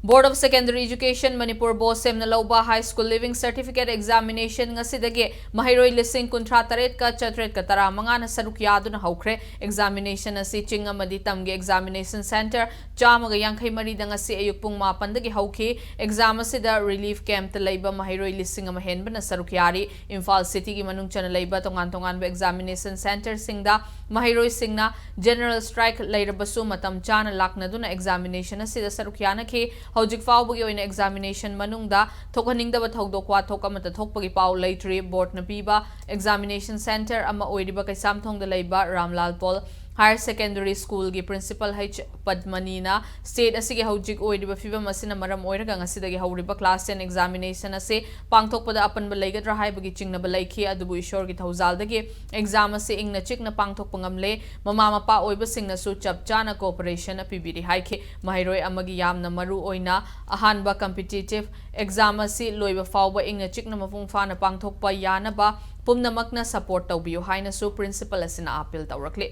Board of Secondary Education Manipur Bosem na lauba High School Living Certificate Examination ngasidagi mahiroi lising kuntra taret ka chatret ka tara mga na sarukyado na haukre examination na si Chinga Maditamgi Examination Center chamaga yangkay marida nga si ayukpung mapandagi hauki exam sida relief camp talayba mahiroi lising mahenba na sarukyari Imphal City ki manung chana layba tongan-tongan ba examination center singda mahiroi singna general strike layrabasu matam chana lakna duna examination na sida sarukyana ki Hojik faubagi oina examination manungda thokhaningdaba thodokwa thokamata thokpagi pau leitri board na piba examination center ama oiriba kaisamthongda leiba Ramlal Paul Higher Secondary School gi Principal H Padmanina state asige hojik oiriba fibam asina maram oiraga ngasidagi hawriba class 10 examination ase pangthokpada apan balaigadra haibagi chingna balaikhi adubu ishor gi thawzaldagi exam ase ingna chikna pangthokpa ngamle mama mapa oiba singna su chapchana cooperation apibiri haikhe mahiroi amagi yamna maru oina ahanba competitive exam ase loiba fawba ingna chikna mapung fana pangthokpa yanaba pumnamakna support tawbiyu haina su principal asina appeal tawrakle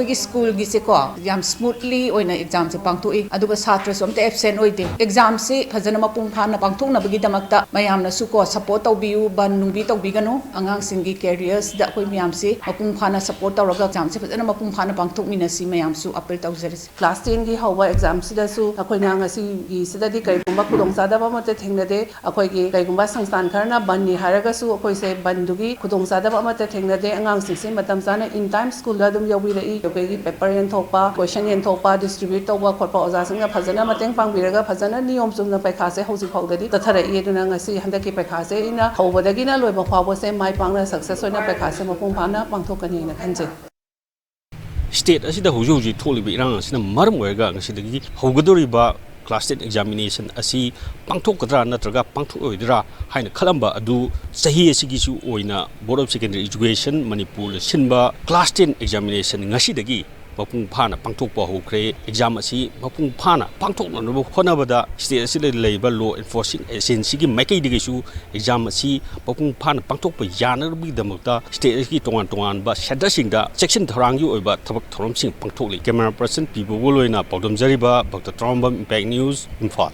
Koi school gi se ko exam smoothly oina exam se pangtoi aduga satra som te absent oide exam se phajana mapung phana pangthok na bagi damakta mayam na su ko support tawbiu ban nungbi tawbigano angang singi careers da koi mayam se mapung phana support tawraga exam se phajana mapung phana pangthok mina si mayam su appeal tawjari class 10 gi hawa exam sida su akoi na ngasi gi sida di kai gumba khudong sada ba mate thengnade akoi gi kai gumba sangstan kharna banni haraga su akoi se bandugi khudong sada ba mate thengnade angang sing se matam sana in time school da dum yawi rai paper yen thokpa question yen thokpa distribute tawba khotpa oja singna phajana mateng pangbiraga phajana niyom chumna paikha se hoji phawdadi tathara ye duna ngasi handaki paikha se ina hawbadagi na loiba phawbo se mai pangna success oina paikha se mapung phana pangthokani na khanje state asida hoji hoji tholiba irang asina maram oiga ngasidagi hawgadoriba class 10 examination asi pangthokadra natraga pangthoidra haina khalamba adu sahi asigi su oina Board of Secondary Education Manipur sinba class 10 examination ngasidagi mapung phana pangthokpa hokre exam asi mapung phana pangthokna no khonabada state asi leiba law enforcing agency gi maikai digi su exam asi mapung phana pangthokpa yanarbi damakta state asi tongan tongan ba shadasingda section tharang yu oiba thabak thorom sing pangthokli camera person people loina pawdam jariba Dr. Trombam Impact News Imphal